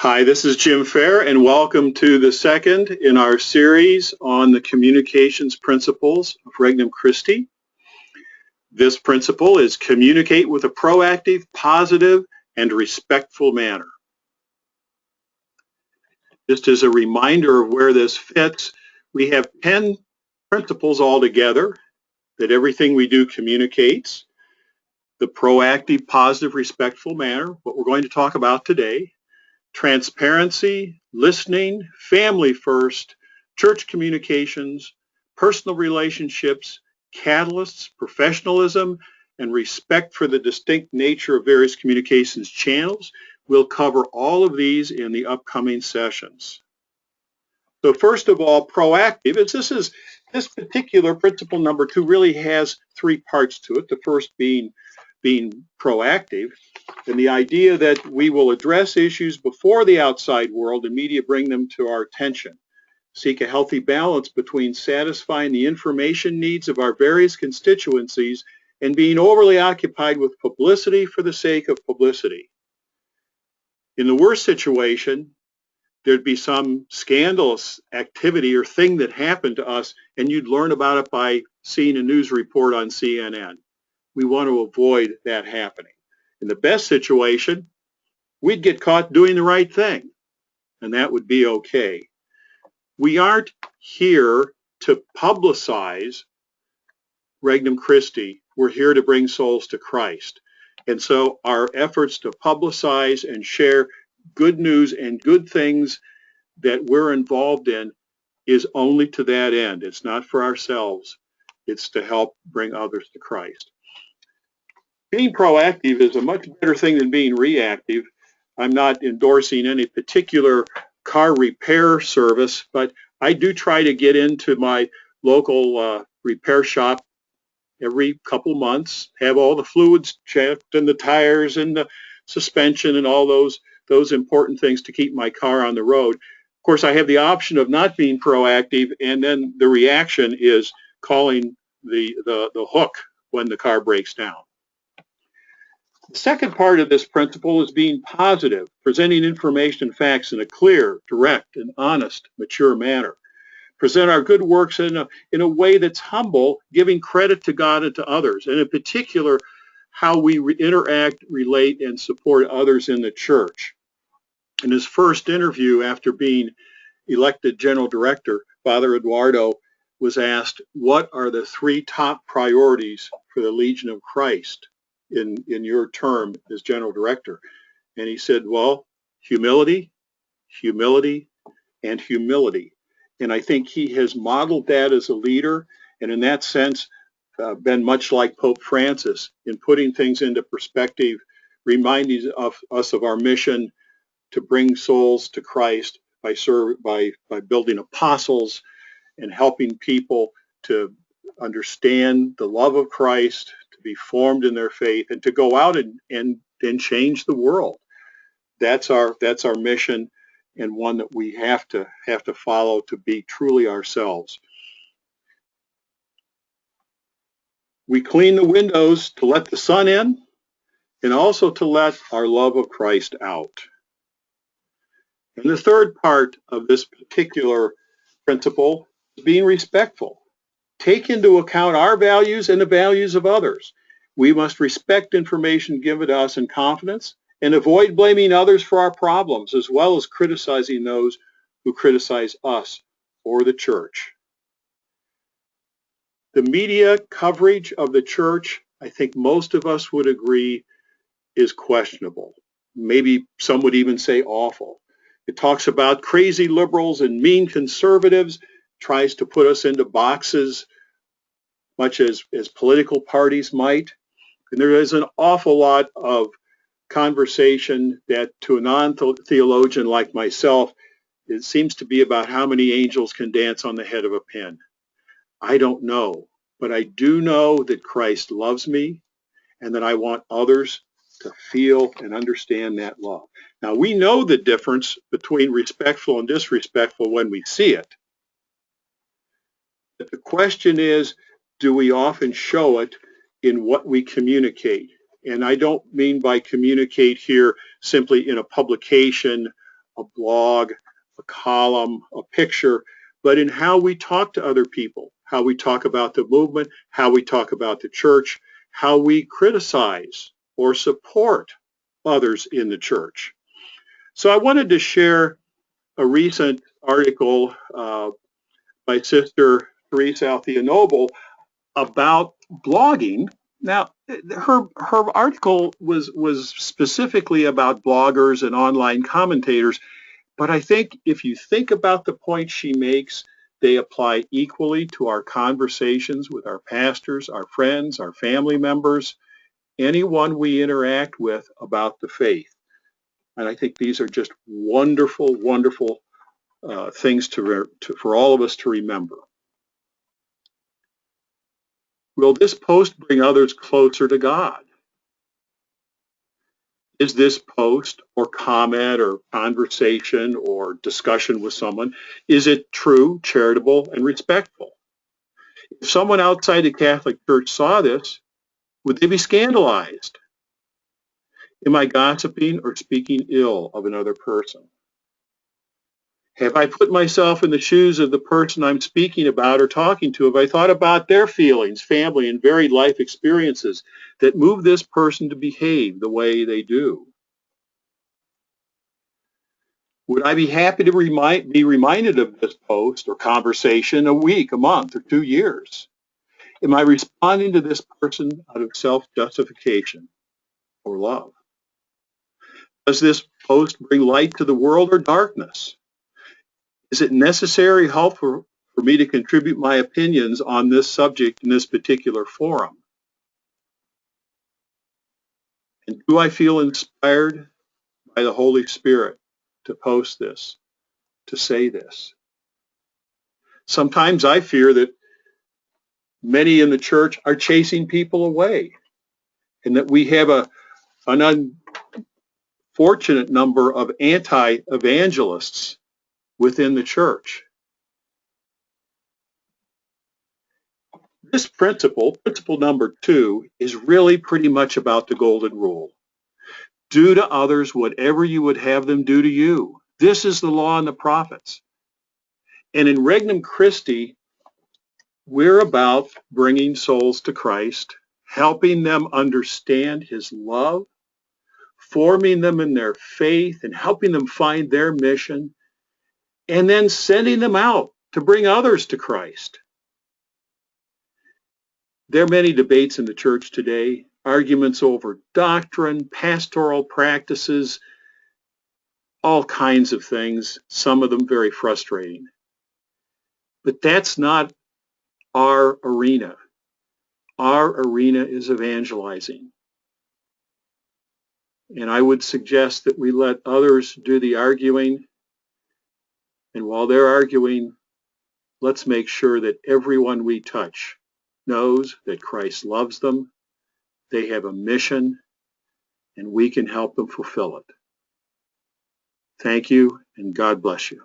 Hi, this is Jim Fair, and welcome to the second in our series on the communications principles of Regnum Christi. This principle is communicate with a proactive, positive, and respectful manner. Just as a reminder of where this fits, we have 10 principles altogether that everything we do communicates. The proactive, positive, respectful manner, what we're going to talk about today. Transparency, listening, family first, church communications, personal relationships, catalysts, professionalism, and respect for the distinct nature of various communications channels. We'll cover all of these in the upcoming sessions. So first of all, proactive. This particular principle number 2 really has 3 parts to it. The first being proactive, and the idea that we will address issues before the outside world and media bring them to our attention. Seek a healthy balance between satisfying the information needs of our various constituencies and being overly occupied with publicity for the sake of publicity. In the worst situation, there'd be some scandalous activity or thing that happened to us, and you'd learn about it by seeing a news report on CNN. We want to avoid that happening. In the best situation, we'd get caught doing the right thing, and that would be okay. We aren't here to publicize Regnum Christi. We're here to bring souls to Christ. And so our efforts to publicize and share good news and good things that we're involved in is only to that end. It's not for ourselves. It's to help bring others to Christ. Being proactive is a much better thing than being reactive. I'm not endorsing any particular car repair service, but I do try to get into my local repair shop every couple months, have all the fluids checked and the tires and the suspension and all those important things to keep my car on the road. Of course, I have the option of not being proactive, and then the reaction is calling the hook when the car breaks down. The second part of this principle is being positive, presenting information and facts in a clear, direct, and honest, mature manner. Present our good works in a way that's humble, giving credit to God and to others, and in particular, how we interact, relate, and support others in the church. In his first interview after being elected general director, Father Eduardo was asked, what are the 3 top priorities for the Legion of Christ in your term as general director? And he said, well, humility, humility, and humility. And I think he has modeled that as a leader, and in that sense been much like Pope Francis in putting things into perspective, reminding us of our mission to bring souls to Christ by building apostles and helping people to understand the love of Christ, to be formed in their faith, and to go out and change the world. That's our mission, and one that we have to follow to be truly ourselves. We clean the windows to let the sun in, and also to let our love of Christ out. And the third part of this particular principle is being respectful. Take into account our values and the values of others. We must respect information given to us in confidence and avoid blaming others for our problems, as well as criticizing those who criticize us or the church. The media coverage of the church, I think most of us would agree, is questionable. Maybe some would even say awful. It talks about crazy liberals and mean conservatives, tries to put us into boxes, much as political parties might. And there is an awful lot of conversation that, to a non-theologian like myself, it seems to be about how many angels can dance on the head of a pin. I don't know, but I do know that Christ loves me and that I want others to feel and understand that love. Now, we know the difference between respectful and disrespectful when we see it. But the question is, do we often show it in what we communicate? And I don't mean by communicate here simply in a publication a blog, a column, a picture, but in how we talk to other people, how we talk about the movement, how we talk about the church, how we criticize or support others in the church. So I wanted to share a recent article by Sister Teresa Althea Noble about blogging. Now, her article was specifically about bloggers and online commentators, but I think if you think about the points she makes, they apply equally to our conversations with our pastors, our friends, our family members, anyone we interact with about the faith. And I think these are just wonderful, wonderful things for all of us to remember. Will this post bring others closer to God? Is this post or comment or conversation or discussion with someone, is it true, charitable, and respectful? If someone outside the Catholic Church saw this, would they be scandalized? Am I gossiping or speaking ill of another person? Have I put myself in the shoes of the person I'm speaking about or talking to? Have I thought about their feelings, family, and varied life experiences that move this person to behave the way they do? Would I be happy to be reminded of this post or conversation a week, a month, or 2 years? Am I responding to this person out of self-justification or love? Does this post bring light to the world or darkness? Is it necessary or helpful for me to contribute my opinions on this subject in this particular forum? And do I feel inspired by the Holy Spirit to post this, to say this? Sometimes I fear that many in the church are chasing people away, and that we have an unfortunate number of anti-evangelists within the church. This principle number 2, is really pretty much about the golden rule. Do to others whatever you would have them do to you. This is the law and the prophets. And in Regnum Christi, we're about bringing souls to Christ, helping them understand his love, forming them in their faith, and helping them find their mission, and then sending them out to bring others to Christ. There are many debates in the church today, arguments over doctrine, pastoral practices, all kinds of things, some of them very frustrating. But that's not our arena. Our arena is evangelizing. And I would suggest that we let others do the arguing. And while they're arguing, let's make sure that everyone we touch knows that Christ loves them, they have a mission, and we can help them fulfill it. Thank you, and God bless you.